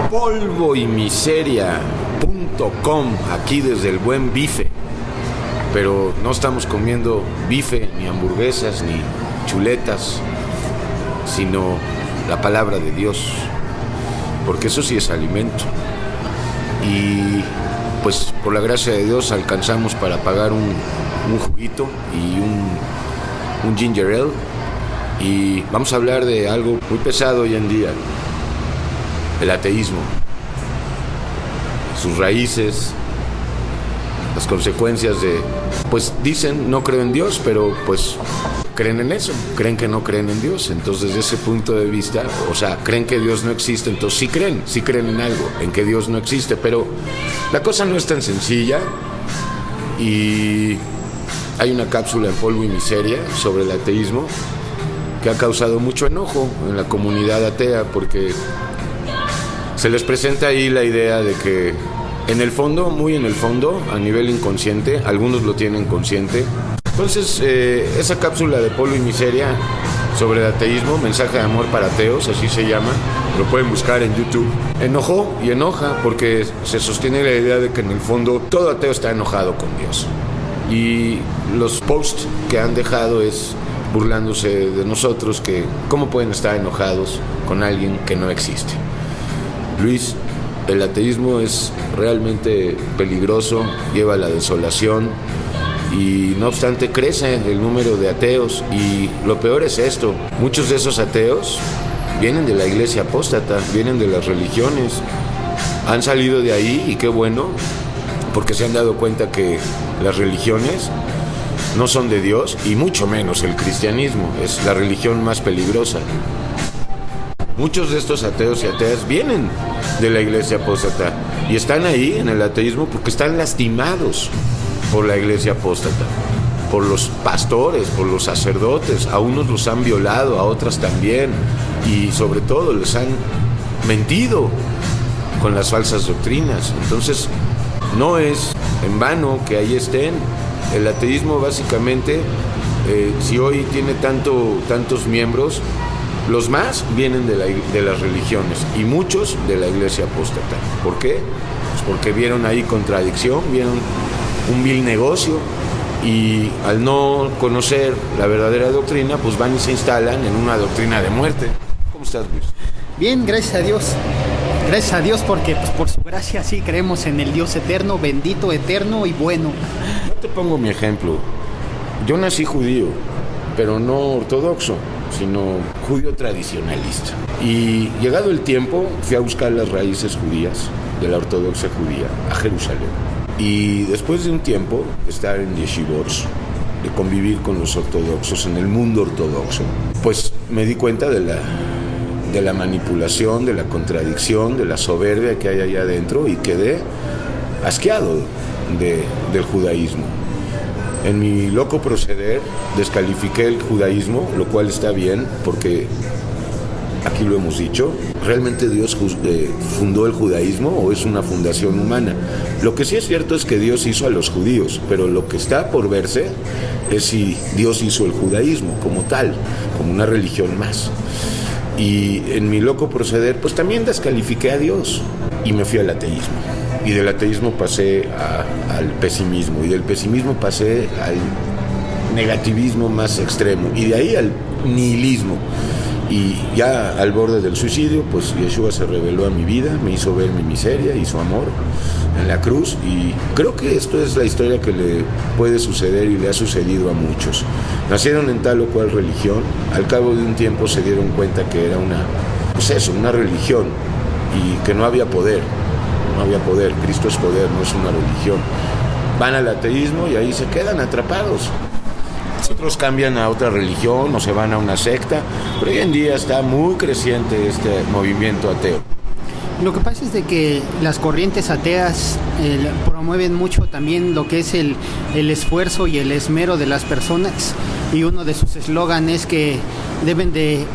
polvoymiseria.com, aquí desde el buen bife. Pero no estamos comiendo bife, ni hamburguesas, ni chuletas, sino la palabra de Dios, porque eso sí es alimento. Y pues por la gracia de Dios alcanzamos para pagar un juguito y un ginger ale. Y vamos a hablar de algo muy pesado hoy en día: el ateísmo, sus raíces, las consecuencias de, pues dicen no creo en Dios, pero pues creen en eso, creen que no creen en Dios. Entonces desde ese punto de vista, o sea, creen que Dios no existe, entonces sí creen en algo, en que Dios no existe. Pero la cosa no es tan sencilla, y hay una cápsula en Polvo y Miseria sobre el ateísmo que ha causado mucho enojo en la comunidad atea, porque se les presenta ahí la idea de que en el fondo, muy en el fondo, a nivel inconsciente, algunos lo tienen consciente. Entonces, esa cápsula de Polvo y Miseria sobre el ateísmo, mensaje de amor para ateos, así se llama, lo pueden buscar en YouTube. Enojó y enoja porque se sostiene la idea de que en el fondo todo ateo está enojado con Dios. Y los posts que han dejado es burlándose de nosotros, que cómo pueden estar enojados con alguien que no existe. Luis, el ateísmo es realmente peligroso, lleva a la desolación, y no obstante crece el número de ateos. Y lo peor es esto: muchos de esos ateos vienen de la iglesia apóstata, vienen de las religiones, han salido de ahí, y qué bueno, porque se han dado cuenta que las religiones no son de Dios, y mucho menos el cristianismo, es la religión más peligrosa. Muchos de estos ateos y ateas vienen de la iglesia apóstata y están ahí en el ateísmo porque están lastimados por la iglesia apóstata, por los pastores, por los sacerdotes. A unos los han violado, a otras también, y sobre todo les han mentido con las falsas doctrinas. Entonces no es en vano que ahí estén. El ateísmo básicamente, si hoy tiene tantos miembros, los más vienen de las religiones y muchos de la iglesia apóstata. ¿Por qué? Pues porque vieron ahí contradicción, vieron un vil negocio, y al no conocer la verdadera doctrina, pues van y se instalan en una doctrina de muerte. ¿Cómo estás, Luis? Bien, gracias a Dios. Gracias a Dios, porque pues, por su gracia sí creemos en el Dios eterno, bendito, eterno y bueno. Yo te pongo mi ejemplo. Yo nací judío, pero no ortodoxo, sino judío tradicionalista. Y llegado el tiempo, fui a buscar las raíces judías de la ortodoxia judía a Jerusalén. Y después de un tiempo de estar en yeshivot, de convivir con los ortodoxos en el mundo ortodoxo, pues me di cuenta de la manipulación, de la contradicción, de la soberbia que hay allá adentro, y quedé asqueado del judaísmo. En mi loco proceder descalifiqué el judaísmo, lo cual está bien, porque aquí lo hemos dicho, ¿realmente Dios fundó el judaísmo o es una fundación humana? Lo que sí es cierto es que Dios hizo a los judíos, pero lo que está por verse es si Dios hizo el judaísmo como tal, como una religión más. Y en mi loco proceder, pues también descalifiqué a Dios y me fui al ateísmo. Y del ateísmo pasé al pesimismo, y del pesimismo pasé al negativismo más extremo, y de ahí al nihilismo. Y ya al borde del suicidio, pues Yeshua se reveló a mi vida, me hizo ver mi miseria y su amor en la cruz. Y creo que esto es la historia que le puede suceder y le ha sucedido a muchos. Nacieron en tal o cual religión, al cabo de un tiempo se dieron cuenta que era una religión, y que no había poder. Cristo es poder, no es una religión. Van al ateísmo y ahí se quedan atrapados. Otros cambian a otra religión o se van a una secta, pero hoy en día está muy creciente este movimiento ateo. Lo que pasa es de que las corrientes ateas promueven mucho también lo que es el esfuerzo y el esmero de las personas, y uno de sus eslóganes es que deben de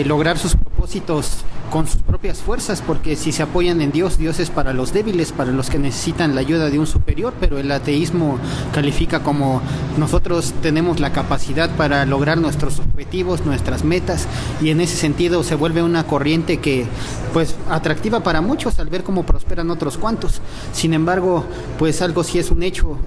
lograr sus propósitos con sus propias fuerzas, porque si se apoyan en Dios, Dios es para los débiles, para los que necesitan la ayuda de un superior. superior, pero el ateísmo califica como nosotros tenemos la capacidad para lograr nuestros objetivos, nuestras metas, y en ese sentido se vuelve una corriente que pues atractiva para muchos al ver cómo prosperan otros cuantos. Sin embargo, pues algo sí es un hecho,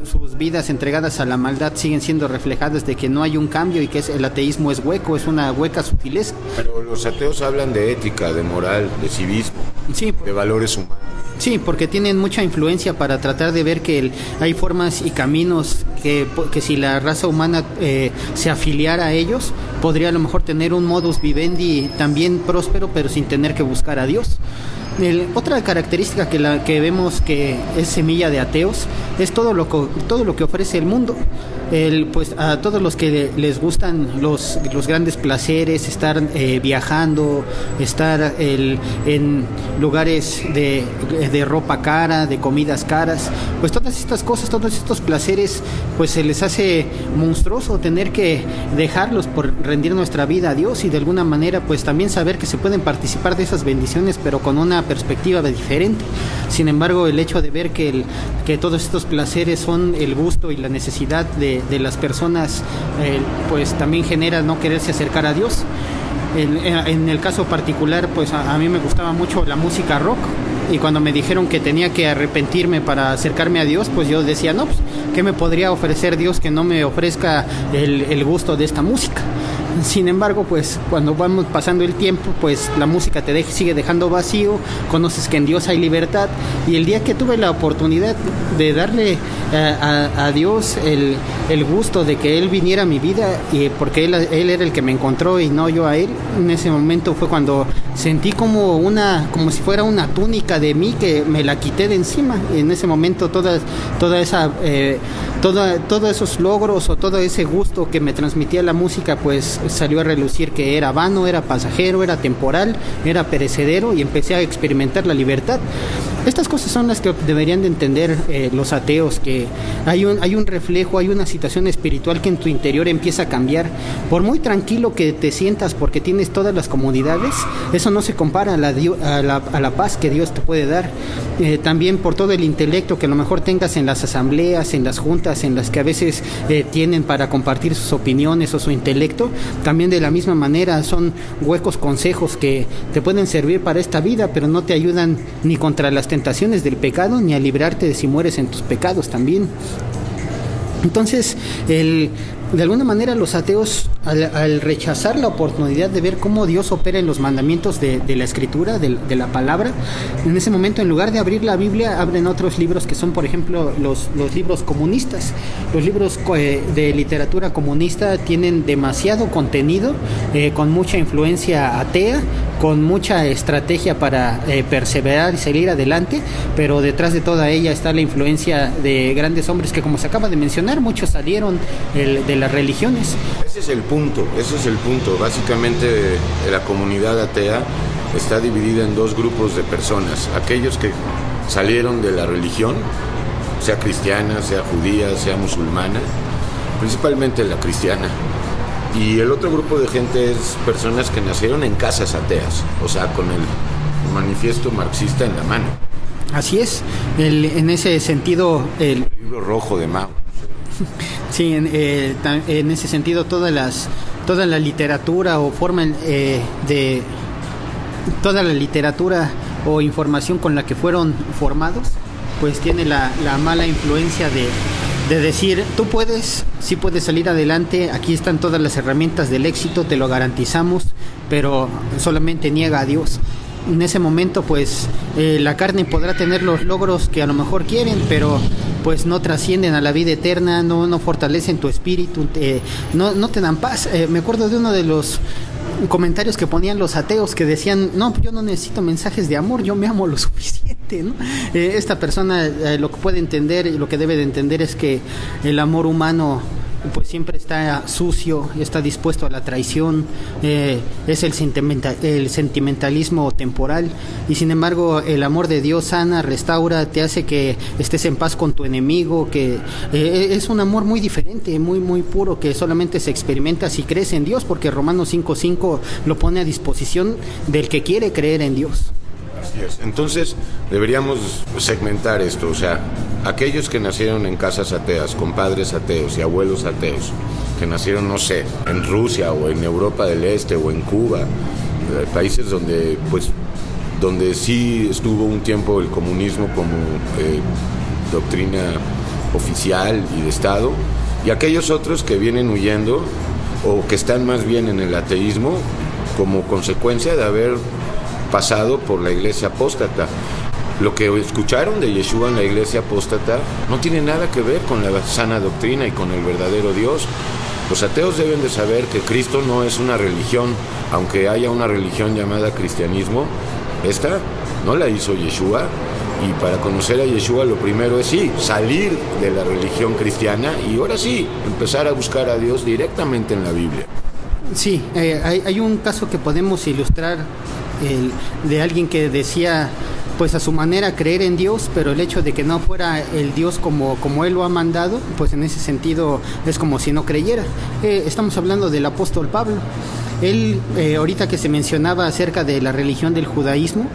sus vidas entregadas a la maldad siguen siendo reflejadas de que no hay un cambio y que el ateísmo es hueco, es una hueca sutileza. Pero los ateos hablan de ética, de moral, de civismo, sí, de valores humanos. Sí, porque tienen mucha influencia para tratar de ver que hay formas y caminos que si la raza humana se afiliara a ellos, podría a lo mejor tener un modus vivendi también próspero, pero sin tener que buscar a Dios. Otra característica que vemos que es semilla de ateos es todo lo que ofrece el mundo. Pues a todos los que les gustan los grandes placeres, estar viajando, estar en lugares de ropa cara, de comidas caras, pues todas estas cosas, todos estos placeres, pues se les hace monstruoso tener que dejarlos por rendir nuestra vida a Dios, y de alguna manera pues también saber que se pueden participar de esas bendiciones, pero con una perspectiva diferente. Sin embargo, el hecho de ver que todos estos placeres son el gusto y la necesidad de las personas, pues también genera no quererse acercar a Dios. En el caso particular, pues a mí me gustaba mucho la música rock, y cuando me dijeron que tenía que arrepentirme para acercarme a Dios, pues yo decía, no, pues ¿qué me podría ofrecer Dios que no me ofrezca el gusto de esta música? Sin embargo, pues cuando vamos pasando el tiempo, pues la música sigue dejando vacío, conoces que en Dios hay libertad, y el día que tuve la oportunidad de darle a Dios el gusto de que Él viniera a mi vida, y porque él era el que me encontró y no yo a Él, en ese momento fue cuando sentí como si fuera una túnica de mí que me la quité de encima. Y en ese momento todos esos logros o todo ese gusto que me transmitía la música, pues salió a relucir que era vano, era pasajero, era temporal, era perecedero, y empecé a experimentar la libertad. Estas cosas son las que deberían de entender los ateos, que hay un reflejo, hay una situación espiritual que en tu interior empieza a cambiar. Por muy tranquilo que te sientas porque tienes todas las comodidades, eso no se compara a la paz que Dios te puede dar. También por todo el intelecto que a lo mejor tengas en las asambleas, en las juntas, en las que a veces tienen para compartir sus opiniones o su intelecto, también de la misma manera son huecos consejos que te pueden servir para esta vida, pero no te ayudan ni contra las tentaciones del pecado, ni a librarte de si mueres en tus pecados también. Entonces, de alguna manera los ateos, al rechazar la oportunidad de ver cómo Dios opera en los mandamientos de la Escritura, de la palabra, en ese momento, en lugar de abrir la Biblia, abren otros libros que son, por ejemplo, los libros comunistas. Los libros de literatura comunista tienen demasiado contenido, con mucha influencia atea, con mucha estrategia para perseverar y seguir adelante, pero detrás de toda ella está la influencia de grandes hombres que, como se acaba de mencionar, muchos salieron de las religiones. Ese es el punto. Básicamente la comunidad atea está dividida en dos grupos de personas: aquellos que salieron de la religión, sea cristiana, sea judía, sea musulmana, principalmente la cristiana. Y el otro grupo de gente es personas que nacieron en casas ateas, o sea, con el manifiesto marxista en la mano. Así es, en ese sentido... El libro rojo de Mao. Sí, en ese sentido toda la literatura o forma de... Toda la literatura o información con la que fueron formados, pues tiene la mala influencia de decir, tú puedes, sí puedes salir adelante, aquí están todas las herramientas del éxito, te lo garantizamos, pero solamente niega a Dios. En ese momento, pues, la carne podrá tener los logros que a lo mejor quieren, pero pues no trascienden a la vida eterna, no fortalecen tu espíritu, no te dan paz. Me acuerdo de uno de los comentarios que ponían los ateos que decían, no, yo no necesito mensajes de amor, yo me amo lo suficiente, ¿no? Esta persona lo que puede entender y lo que debe de entender es que el amor humano pues siempre está sucio, está dispuesto a la traición, es el sentimentalismo temporal, y sin embargo el amor de Dios sana, restaura, te hace que estés en paz con tu enemigo, que es un amor muy diferente, muy muy puro, que solamente se experimenta si crees en Dios, porque Romanos 5:5 lo pone a disposición del que quiere creer en Dios. Así es. Entonces, deberíamos segmentar esto, o sea, aquellos que nacieron en casas ateas, con padres ateos y abuelos ateos, que nacieron, no sé, en Rusia o en Europa del Este o en Cuba, países donde sí estuvo un tiempo el comunismo como doctrina oficial y de Estado, y aquellos otros que vienen huyendo o que están más bien en el ateísmo como consecuencia de haber pasado por la iglesia apóstata. Lo que escucharon de Yeshua en la iglesia apóstata no tiene nada que ver con la sana doctrina y con el verdadero Dios. Los ateos deben de saber que Cristo no es una religión, aunque haya una religión llamada cristianismo. Esta no la hizo Yeshua, y para conocer a Yeshua lo primero es salir de la religión cristiana y ahora sí, empezar a buscar a Dios directamente en la Biblia. Sí, hay un caso que podemos ilustrar de alguien que decía, pues a su manera, creer en Dios, pero el hecho de que no fuera el Dios como Él lo ha mandado, pues en ese sentido es como si no creyera. Estamos hablando del apóstol Pablo. Él, ahorita que se mencionaba acerca de la religión del judaísmo,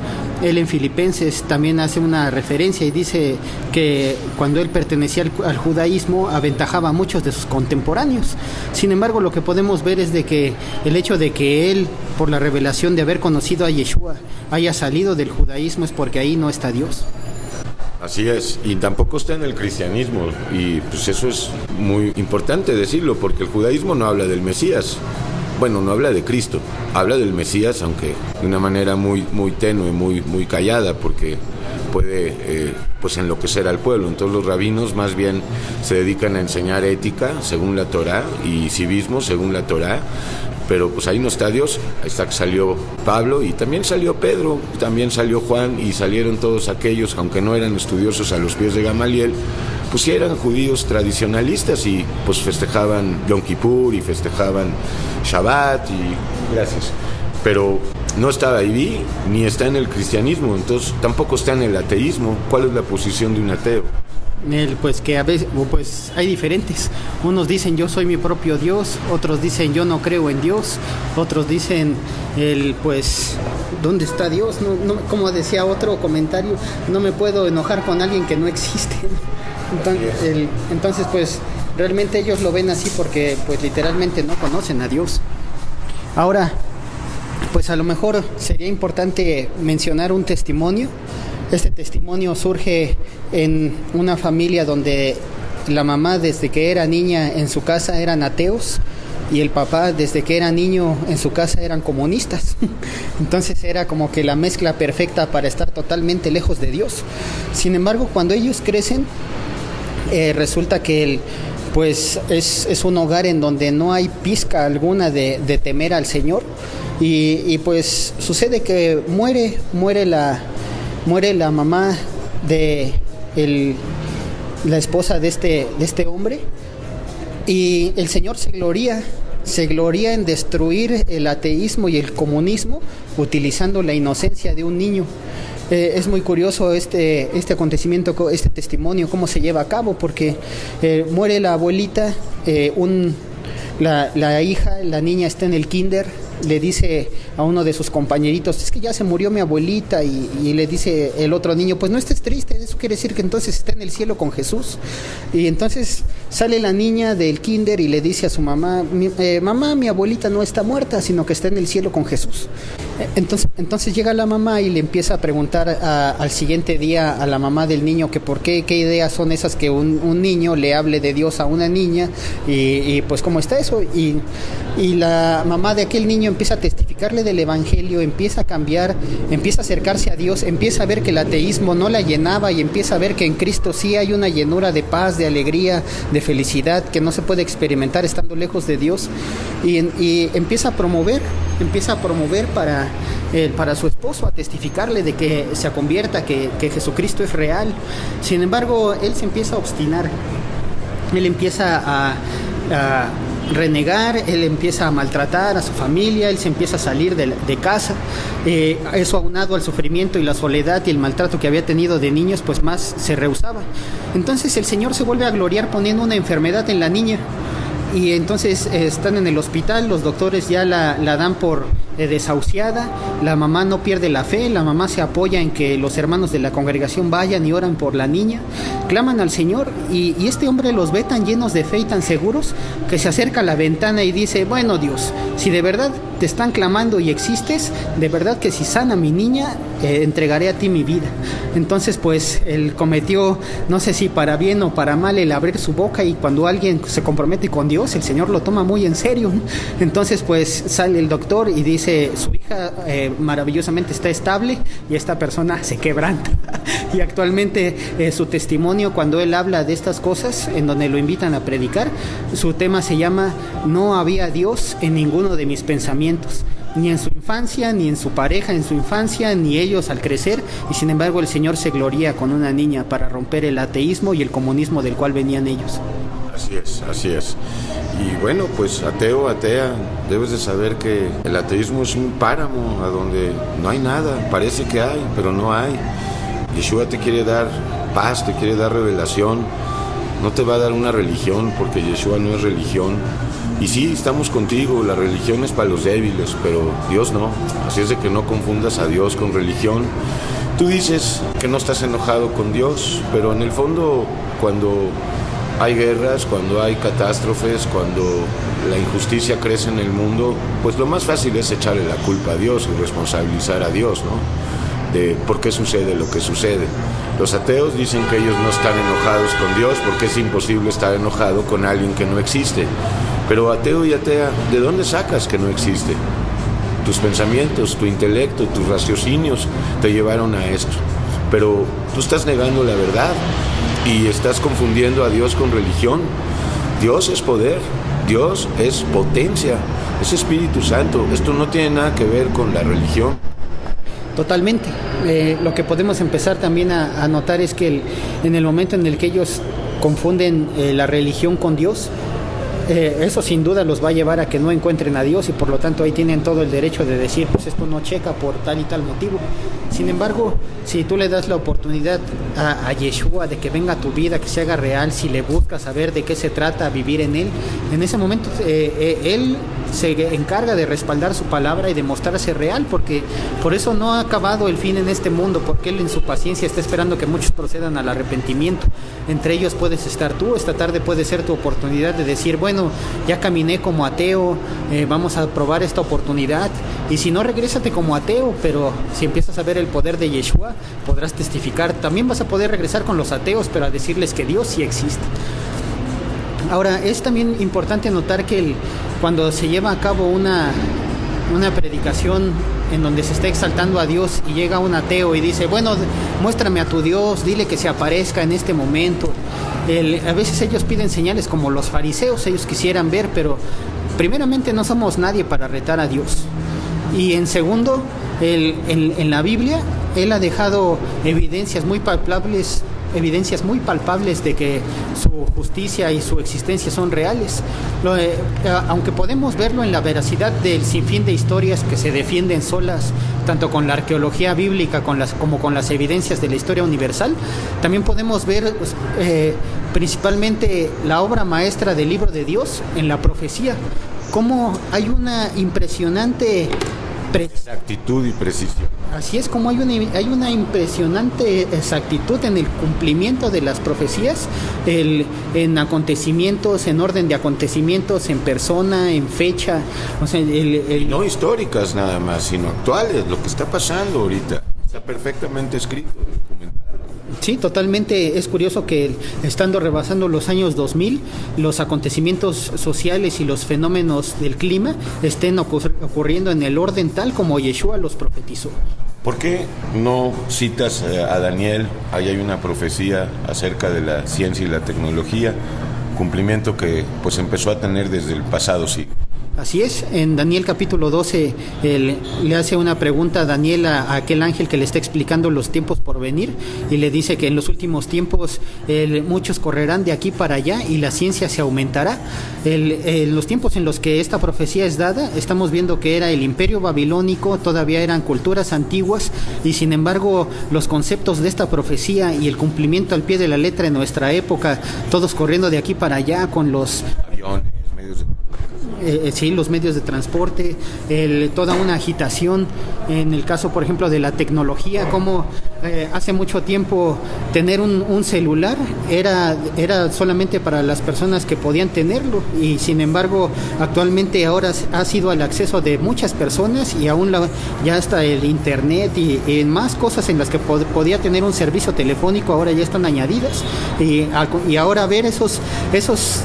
él en Filipenses también hace una referencia y dice que cuando él pertenecía al judaísmo aventajaba a muchos de sus contemporáneos. Sin embargo, lo que podemos ver es de que el hecho de que él, por la revelación de haber conocido a Yeshua, haya salido del judaísmo es porque ahí no está Dios. Así es, y tampoco está en el cristianismo, y pues eso es muy importante decirlo, porque el judaísmo no habla del Mesías. Bueno, no habla de Cristo, habla del Mesías, aunque de una manera muy tenue, muy callada, porque puede pues enloquecer al pueblo. Entonces los rabinos más bien se dedican a enseñar ética según la Torá y civismo según la Torá, pero pues ahí no está Dios. Ahí está que salió Pablo y también salió Pedro, también salió Juan, y salieron todos aquellos, aunque no eran estudiosos a los pies de Gamaliel, pues sí eran judíos tradicionalistas y pues festejaban Yom Kippur y festejaban Shabbat y gracias. Pero no está ahí ni está en el cristianismo, entonces tampoco está en el ateísmo. ¿Cuál es la posición de un ateo? Pues que a veces pues hay diferentes. Unos dicen yo soy mi propio Dios, otros dicen yo no creo en Dios, otros dicen pues ¿dónde está Dios? No, como decía otro comentario, no me puedo enojar con alguien que no existe. Entonces pues realmente ellos lo ven así porque pues literalmente no conocen a Dios. Ahora, pues a lo mejor sería importante mencionar un testimonio. Este testimonio surge en una familia donde la mamá desde que era niña en su casa eran ateos y el papá desde que era niño en su casa eran comunistas. Entonces era como que la mezcla perfecta para estar totalmente lejos de Dios. Sin embargo, cuando ellos crecen, resulta que pues es un hogar en donde no hay pizca alguna de temer al Señor, y pues sucede que muere la mamá de la esposa de este hombre, y el Señor se gloria en destruir el ateísmo y el comunismo utilizando la inocencia de un niño. Es muy curioso este acontecimiento, este testimonio, cómo se lleva a cabo, porque muere la abuelita, la hija, la niña está en el kinder, le dice a uno de sus compañeritos, es que ya se murió mi abuelita, y le dice el otro niño, pues no estés triste, eso quiere decir que entonces está en el cielo con Jesús. Y entonces sale la niña del kinder y le dice a su mamá, mamá, mi abuelita no está muerta, sino que está en el cielo con Jesús. Entonces llega la mamá y le empieza a preguntar al siguiente día a la mamá del niño que por qué ideas son esas que un niño le hable de Dios a una niña, y pues cómo está eso. Y la mamá de aquel niño empieza a testificarle del evangelio, empieza a cambiar, empieza a acercarse a Dios, empieza a ver que el ateísmo no la llenaba, y empieza a ver que en Cristo sí hay una llenura de paz, de alegría, de felicidad que no se puede experimentar estando lejos de Dios, y empieza a promover para su esposo, a testificarle de que se convierta, que Jesucristo es real. Sin embargo, él se empieza a obstinar, él empieza a renegar, él empieza a maltratar a su familia, él se empieza a salir de casa. Eso aunado al sufrimiento y la soledad y el maltrato que había tenido de niños, pues más se rehusaba. Entonces el Señor se vuelve a gloriar poniendo una enfermedad en la niña, y entonces están en el hospital, los doctores ya la dan por desahuciada, la mamá no pierde la fe, la mamá se apoya en que los hermanos de la congregación vayan y oran por la niña, claman al Señor y este hombre los ve tan llenos de fe y tan seguros que se acerca a la ventana y dice: bueno, Dios, si de verdad te están clamando y existes, de verdad que si sana mi niña, entregaré a ti mi vida. Entonces pues él cometió, no sé si para bien o para mal, el abrir su boca, y cuando alguien se compromete con Dios, el Señor lo toma muy en serio. Entonces pues sale el doctor y dice: su hija maravillosamente está estable, y esta persona se quebranta. Y actualmente su testimonio, cuando él habla de estas cosas, en donde lo invitan a predicar, su tema se llama: no había Dios en ninguno de mis pensamientos, ni en su infancia, ni en su pareja en su infancia, ni ellos al crecer, y sin embargo el Señor se gloría con una niña para romper el ateísmo y el comunismo del cual venían ellos. Así es, así es. Y bueno, pues ateo, atea, debes de saber que el ateísmo es un páramo a donde no hay nada, parece que hay, pero no hay. Yeshua te quiere dar paz, te quiere dar revelación, no te va a dar una religión, porque Yeshua no es religión. Y sí, estamos contigo, la religión es para los débiles, pero Dios no. Así es de que no confundas a Dios con religión. Tú dices que no estás enojado con Dios, pero en el fondo, cuando hay guerras, cuando hay catástrofes, cuando la injusticia crece en el mundo, pues lo más fácil es echarle la culpa a Dios y responsabilizar a Dios, ¿no? De por qué sucede lo que sucede. Los ateos dicen que ellos no están enojados con Dios porque es imposible estar enojado con alguien que no existe. Pero ateo y atea, ¿de dónde sacas que no existe? Tus pensamientos, tu intelecto, tus raciocinios te llevaron a esto. Pero tú estás negando la verdad y estás confundiendo a Dios con religión. Dios es poder, Dios es potencia, es Espíritu Santo. Esto no tiene nada que ver con la religión. Totalmente. Lo que podemos empezar también a notar es que en el momento en el que ellos confunden la religión con Dios, eso sin duda los va a llevar a que no encuentren a Dios, y por lo tanto ahí tienen todo el derecho de decir: pues esto no checa por tal y tal motivo. Sin embargo, si tú le das la oportunidad a Yeshua de que venga a tu vida, que se haga real, si le buscas saber de qué se trata, vivir en él, en ese momento él se encarga de respaldar su palabra y de mostrarse real, porque por eso no ha acabado el fin en este mundo, porque él en su paciencia está esperando que muchos procedan al arrepentimiento. Entre ellos puedes estar tú. Esta tarde puede ser tu oportunidad de decir: bueno, ya caminé como ateo, vamos a probar esta oportunidad. Y si no, regrésate como ateo, pero si empiezas a ver el poder de Yeshua, podrás testificar. También vas a poder regresar con los ateos, pero a decirles que Dios sí existe. Ahora, es también importante notar que cuando se lleva a cabo una predicación en donde se está exaltando a Dios y llega un ateo y dice: bueno, muéstrame a tu Dios, dile que se aparezca en este momento. A veces ellos piden señales como los fariseos, ellos quisieran ver, pero primeramente no somos nadie para retar a Dios. Y en segundo, en la Biblia, Él ha dejado evidencias muy palpables de que su justicia y su existencia son reales. Aunque podemos verlo en la veracidad del sinfín de historias que se defienden solas, tanto con la arqueología bíblica como con las evidencias de la historia universal, también podemos ver principalmente la obra maestra del libro de Dios en la profecía, cómo hay una impresionante exactitud y precisión. Así es, como hay una impresionante exactitud en el cumplimiento de las profecías, en acontecimientos, en orden de acontecimientos, en persona, en fecha, o sea, no históricas nada más, sino actuales, lo que está pasando ahorita. Está perfectamente escrito, documentado. Sí, totalmente. Es curioso que estando rebasando los años 2000, los acontecimientos sociales y los fenómenos del clima estén ocurriendo en el orden tal como Yeshua los profetizó. ¿Por qué no citas a Daniel? Ahí hay una profecía acerca de la ciencia y la tecnología, cumplimiento que pues empezó a tener desde el pasado siglo. Así es, en Daniel capítulo 12 le hace una pregunta a Daniel a aquel ángel que le está explicando los tiempos por venir, y le dice que en los últimos tiempos muchos correrán de aquí para allá y la ciencia se aumentará. Los tiempos en los que esta profecía es dada, estamos viendo que era el imperio babilónico, todavía eran culturas antiguas, y sin embargo los conceptos de esta profecía y el cumplimiento al pie de la letra en nuestra época, todos corriendo de aquí para allá con los aviones, medios de... Sí, los medios de transporte, toda una agitación en el caso, por ejemplo, de la tecnología, como hace mucho tiempo tener un celular era solamente para las personas que podían tenerlo, y sin embargo actualmente ahora ha sido el acceso de muchas personas, y aún ya está el internet y más cosas en las que podía tener un servicio telefónico, ahora ya están añadidas, y ahora ver esos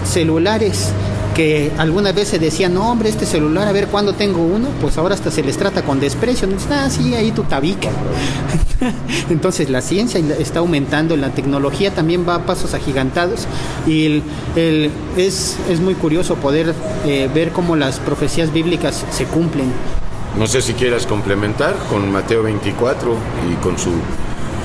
celulares que alguna vez se decían, no hombre, este celular, a ver cuándo tengo uno, pues ahora hasta se les trata con desprecio, dicen, sí, ahí tu tabique. Entonces la ciencia está aumentando, la tecnología también va a pasos agigantados, y es muy curioso poder ver cómo las profecías bíblicas se cumplen. No sé si quieras complementar con Mateo 24 y con su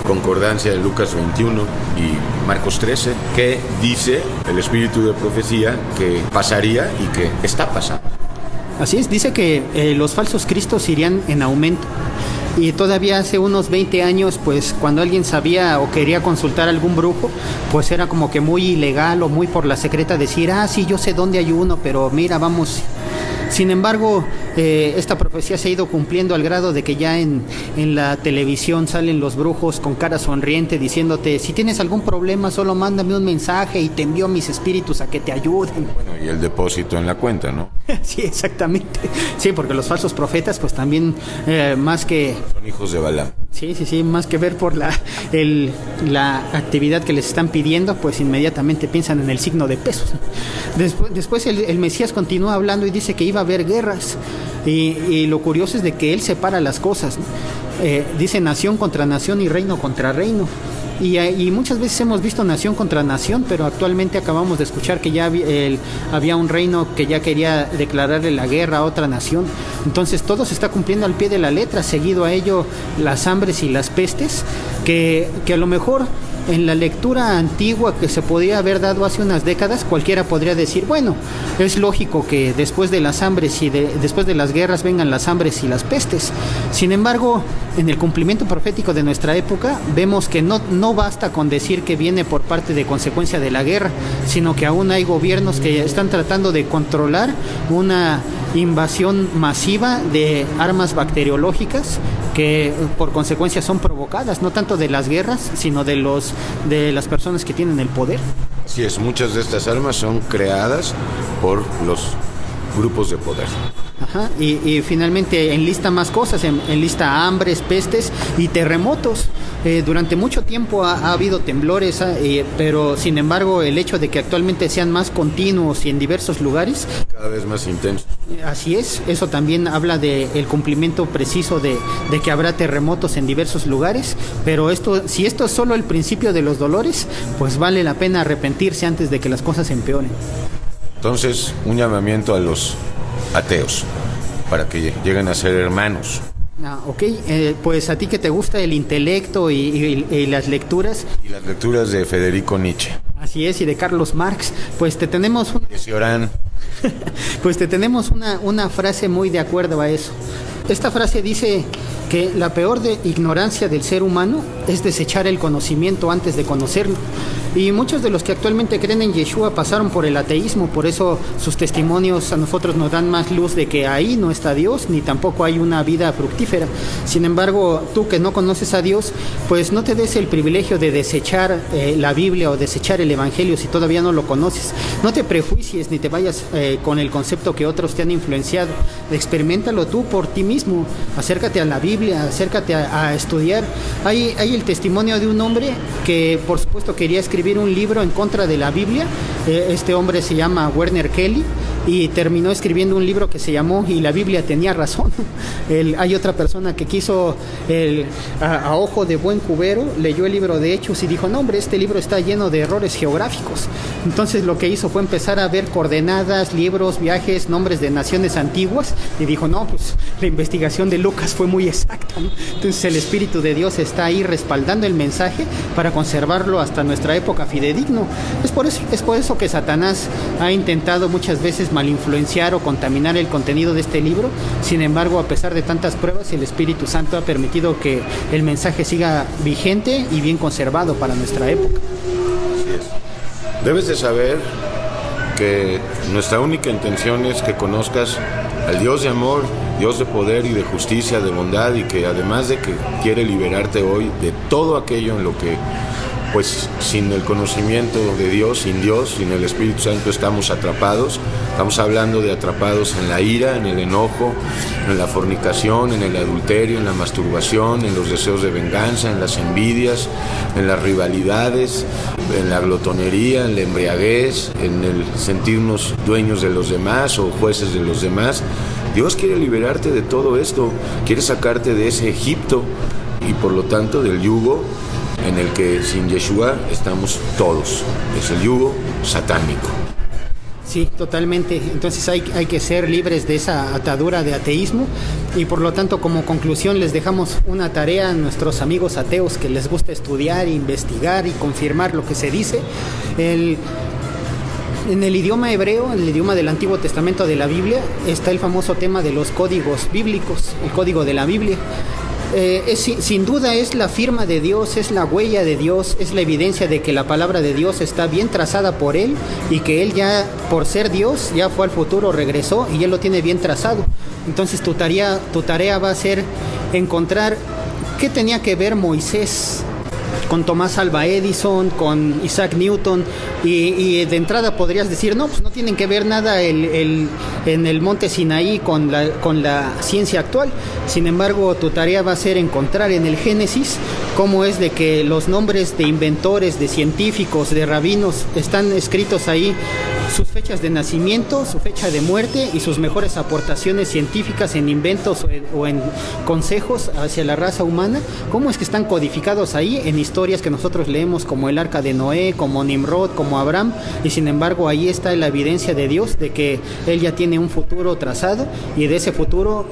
concordancia de Lucas 21 y Marcos 13, que dice el espíritu de profecía que pasaría y que está pasando. Así es, dice que los falsos cristos irían en aumento. Y todavía hace unos 20 años, pues cuando alguien sabía o quería consultar a algún brujo, pues era como que muy ilegal o muy por la secreta decir, sí, yo sé dónde hay uno, pero mira, vamos. Sin embargo, esta profecía se ha ido cumpliendo al grado de que ya en la televisión salen los brujos con cara sonriente diciéndote, si tienes algún problema solo mándame un mensaje y te envío mis espíritus a que te ayuden. Bueno, y el depósito en la cuenta, ¿no? Sí, exactamente. Sí, porque los falsos profetas pues también más que... Son hijos de Balaam. Sí, más que ver por la actividad que les están pidiendo, pues inmediatamente piensan en el signo de pesos. Después el Mesías continúa hablando y dice que iba a haber guerras, y lo curioso es de que él separa las cosas, ¿no? Dice nación contra nación y reino contra reino. Y muchas veces hemos visto nación contra nación, pero actualmente acabamos de escuchar que ya había un reino que ya quería declararle la guerra a otra nación. Entonces todo se está cumpliendo al pie de la letra, seguido a ello las hambres y las pestes, que a lo mejor en la lectura antigua que se podía haber dado hace unas décadas, cualquiera podría decir, bueno, es lógico que después de las hambres y después de las guerras vengan las hambres y las pestes. Sin embargo, en el cumplimiento profético de nuestra época, vemos que no basta con decir que viene por parte de consecuencia de la guerra, sino que aún hay gobiernos que están tratando de controlar una invasión masiva de armas bacteriológicas que por consecuencia son provocadas, no tanto de las guerras, sino de las personas que tienen el poder. Así es, muchas de estas armas son creadas por los grupos de poder. Ajá, y finalmente enlista más cosas, enlista hambres, pestes y terremotos. Durante mucho tiempo ha habido temblores, pero sin embargo el hecho de que actualmente sean más continuos y en diversos lugares, cada vez más intensos. Así es, eso también habla del cumplimiento preciso de que habrá terremotos en diversos lugares, pero si esto es solo el principio de los dolores, pues vale la pena arrepentirse antes de que las cosas empeoren. Entonces, un llamamiento a los ateos para que lleguen a ser hermanos. Ok, pues a ti que te gusta el intelecto y las lecturas. Y las lecturas de Federico Nietzsche. Así es, y de Carlos Marx, pues te tenemos... Pues te tenemos una frase muy de acuerdo a eso. Esta frase dice que la peor ignorancia del ser humano es desechar el conocimiento antes de conocerlo. Y muchos de los que actualmente creen en Yeshua pasaron por el ateísmo, por eso sus testimonios a nosotros nos dan más luz de que ahí no está Dios, ni tampoco hay una vida fructífera. Sin embargo, tú que no conoces a Dios, pues no te des el privilegio de desechar la Biblia o desechar el Evangelio si todavía no lo conoces. No te prejuicies ni te vayas con el concepto que otros te han influenciado. Experiméntalo tú por ti mismo. Acércate a la Biblia, acércate a estudiar. Hay el testimonio de un hombre que por supuesto quería escribir un libro en contra de la Biblia. Este hombre se llama Werner Kelly y terminó escribiendo un libro que se llamó Y la Biblia tenía razón. Hay otra persona que quiso a ojo de buen cubero, leyó el libro de Hechos y dijo, no hombre, este libro está lleno de errores geográficos. Entonces lo que hizo fue empezar a ver coordenadas, libros, viajes, nombres de naciones antiguas y dijo, no, pues la investigación de Lucas fue muy exacta, ¿no? Entonces el Espíritu de Dios está ahí respaldando el mensaje para conservarlo hasta nuestra época fidedigno. Es por eso que Satanás ha intentado muchas veces malinfluenciar o contaminar el contenido de este libro. Sin embargo, a pesar de tantas pruebas, el Espíritu Santo ha permitido que el mensaje siga vigente y bien conservado para nuestra época. Así es. Debes de saber que nuestra única intención es que conozcas al Dios de amor, Dios de poder y de justicia, de bondad, y que además de que quiere liberarte hoy de todo aquello en lo que, pues, sin el conocimiento de Dios, sin el Espíritu Santo estamos atrapados. Estamos hablando de atrapados en la ira, en el enojo, en la fornicación, en el adulterio, en la masturbación, en los deseos de venganza, en las envidias, en las rivalidades, en la glotonería, en la embriaguez, en el sentirnos dueños de los demás o jueces de los demás. Dios quiere liberarte de todo esto, quiere sacarte de ese Egipto y por lo tanto del yugo en el que sin Yeshua estamos todos. Es el yugo satánico. Sí, totalmente. Entonces hay que ser libres de esa atadura de ateísmo, y por lo tanto, como conclusión, les dejamos una tarea a nuestros amigos ateos que les gusta estudiar, investigar y confirmar lo que se dice. En el idioma hebreo, en el idioma del Antiguo Testamento de la Biblia, está el famoso tema de los códigos bíblicos, el código de la Biblia. Sin duda es la firma de Dios, es la huella de Dios, es la evidencia de que la palabra de Dios está bien trazada por Él, y que Él ya, por ser Dios, ya fue al futuro, regresó y Él lo tiene bien trazado. Entonces tu tarea va a ser encontrar qué tenía que ver Moisés con Tomás Alva Edison, con Isaac Newton, y de entrada podrías decir, no, pues no tienen que ver nada en el monte Sinaí con la ciencia actual. Sin embargo, tu tarea va a ser encontrar en el Génesis cómo es de que los nombres de inventores, de científicos, de rabinos están escritos ahí, sus fechas de nacimiento, su fecha de muerte y sus mejores aportaciones científicas en inventos o en consejos hacia la raza humana. Cómo es que están codificados ahí en historias que nosotros leemos, como el arca de Noé, como Nimrod, como Abraham, y sin embargo ahí está la evidencia de Dios de que Él ya tiene un futuro trazado, y de ese futuro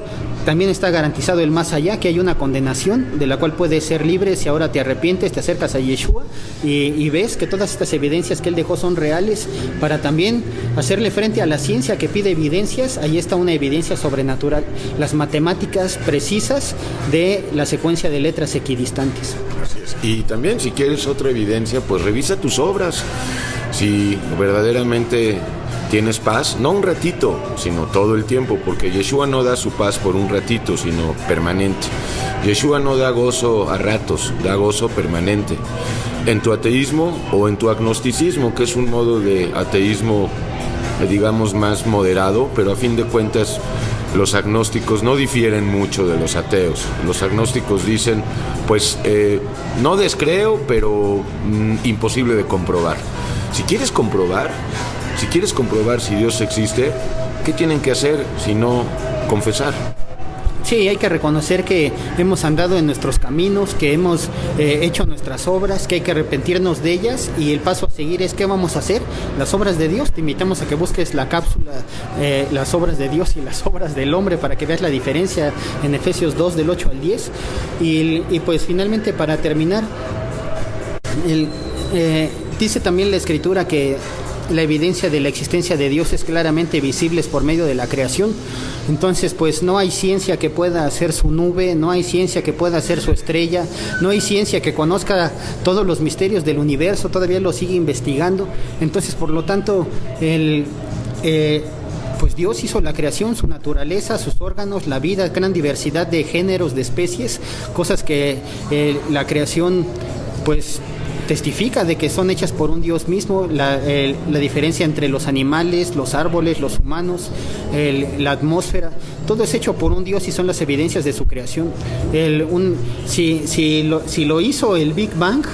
también está garantizado el más allá, que hay una condenación de la cual puedes ser libre si ahora te arrepientes, te acercas a Yeshua y ves que todas estas evidencias que Él dejó son reales, para también hacerle frente a la ciencia que pide evidencias. Ahí está una evidencia sobrenatural, las matemáticas precisas de la secuencia de letras equidistantes. Así es. Y también, si quieres otra evidencia, pues revisa tus obras. Si verdaderamente tienes paz, no un ratito, sino todo el tiempo, porque Yeshua no da su paz por un ratito, sino permanente. Yeshua no da gozo a ratos, da gozo permanente. En tu ateísmo o en tu agnosticismo, que es un modo de ateísmo, digamos, más moderado, pero a fin de cuentas los agnósticos no difieren mucho de los ateos. Los agnósticos dicen, pues, no descreo, pero imposible de comprobar. Si quieres comprobar si Dios existe, ¿qué tienen que hacer si no confesar? Sí, hay que reconocer que hemos andado en nuestros caminos, que hemos hecho nuestras obras, que hay que arrepentirnos de ellas, y el paso a seguir es ¿qué vamos a hacer? Las obras de Dios. Te invitamos a que busques la cápsula, las obras de Dios y las obras del hombre, para que veas la diferencia en Efesios 2 del 8 al 10. Y pues finalmente, para terminar, dice también la Escritura que la evidencia de la existencia de Dios es claramente visible por medio de la creación. Entonces, pues no hay ciencia que pueda hacer su nube, no hay ciencia que pueda hacer su estrella, no hay ciencia que conozca todos los misterios del universo, todavía lo sigue investigando. Entonces, por lo tanto, pues Dios hizo la creación, su naturaleza, sus órganos, la vida, gran diversidad de géneros, de especies, cosas que la creación, pues, testifica de que son hechas por un Dios mismo. La diferencia entre los animales, los árboles, los humanos, la atmósfera, todo es hecho por un Dios y son las evidencias de su creación. Si lo hizo el Big Bang,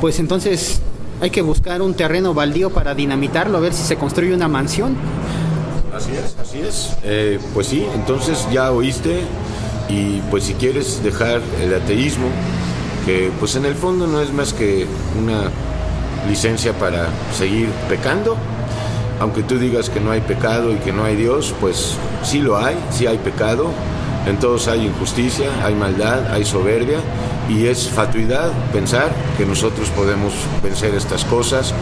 pues entonces hay que buscar un terreno baldío para dinamitarlo, a ver si se construye una mansión. Así es. Pues sí, entonces ya oíste, y pues si quieres dejar el ateísmo, que pues en el fondo no es más que una licencia para seguir pecando, aunque tú digas que no hay pecado y que no hay Dios, pues sí lo hay, sí hay pecado, en todos hay injusticia, hay maldad, hay soberbia, y es fatuidad pensar que nosotros podemos vencer estas cosas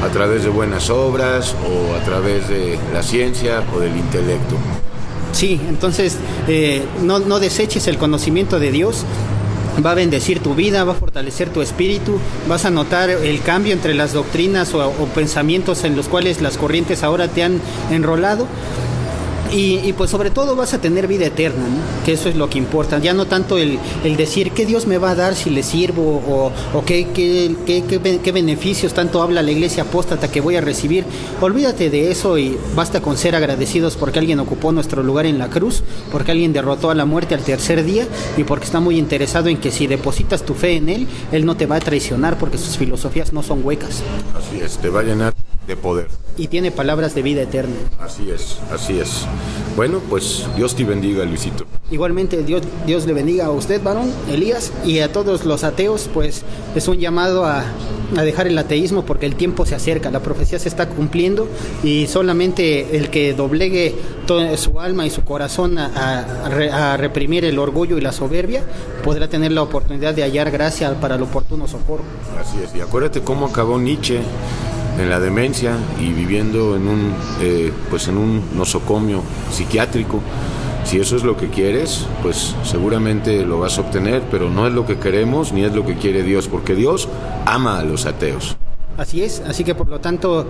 a través de buenas obras o a través de la ciencia o del intelecto. Sí, entonces no deseches el conocimiento de Dios. va a bendecir tu vida, va a fortalecer tu espíritu, vas a notar el cambio entre las doctrinas o pensamientos en los cuales las corrientes ahora te han enrolado. Y pues sobre todo vas a tener vida eterna, ¿no? Que eso es lo que importa. Ya no tanto el decir qué Dios me va a dar si le sirvo o qué beneficios tanto habla la iglesia apóstata que voy a recibir. Olvídate de eso y basta con ser agradecidos porque alguien ocupó nuestro lugar en la cruz, porque alguien derrotó a la muerte al tercer día y porque está muy interesado en que si depositas tu fe en Él no te va a traicionar porque sus filosofías no son huecas. Así es, te va a llenar de poder. Y tiene palabras de vida eterna. Así es, así es. Bueno, pues Dios te bendiga, Luisito. Igualmente, Dios le bendiga a usted, varón, Elías, y a todos los ateos, pues es un llamado a dejar el ateísmo porque el tiempo se acerca, la profecía se está cumpliendo y solamente el que doblegue toda su alma y su corazón a reprimir el orgullo y la soberbia podrá tener la oportunidad de hallar gracia para el oportuno socorro. Así es, y acuérdate cómo acabó Nietzsche en la demencia y viviendo en un nosocomio psiquiátrico. Si eso es lo que quieres, pues seguramente lo vas a obtener, pero no es lo que queremos ni es lo que quiere Dios, porque Dios ama a los ateos. Así es, así que por lo tanto,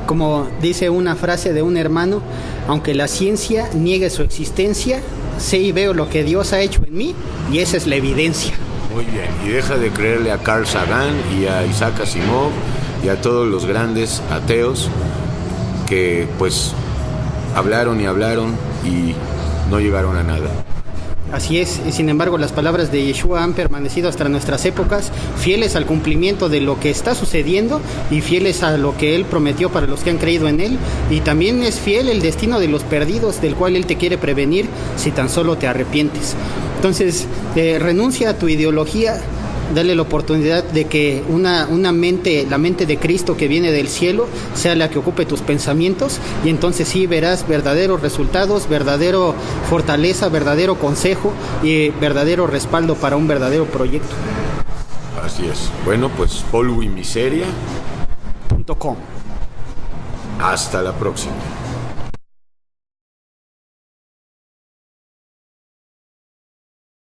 como dice una frase de un hermano, aunque la ciencia niegue su existencia, sé y veo lo que Dios ha hecho en mí y esa es la evidencia. Muy bien, y deja de creerle a Carl Sagan y a Isaac Asimov y a todos los grandes ateos que pues hablaron y no llegaron a nada. Así es, y sin embargo las palabras de Yeshua han permanecido hasta nuestras épocas, fieles al cumplimiento de lo que está sucediendo y fieles a lo que Él prometió para los que han creído en Él, y también es fiel el destino de los perdidos del cual Él te quiere prevenir si tan solo te arrepientes. Entonces, renuncia a tu ideología, dale la oportunidad de que la mente de Cristo que viene del cielo sea la que ocupe tus pensamientos y entonces sí verás verdaderos resultados, verdadero fortaleza, verdadero consejo y verdadero respaldo para un verdadero proyecto. Así es. Bueno, pues polvoymiseria.com. Hasta la próxima.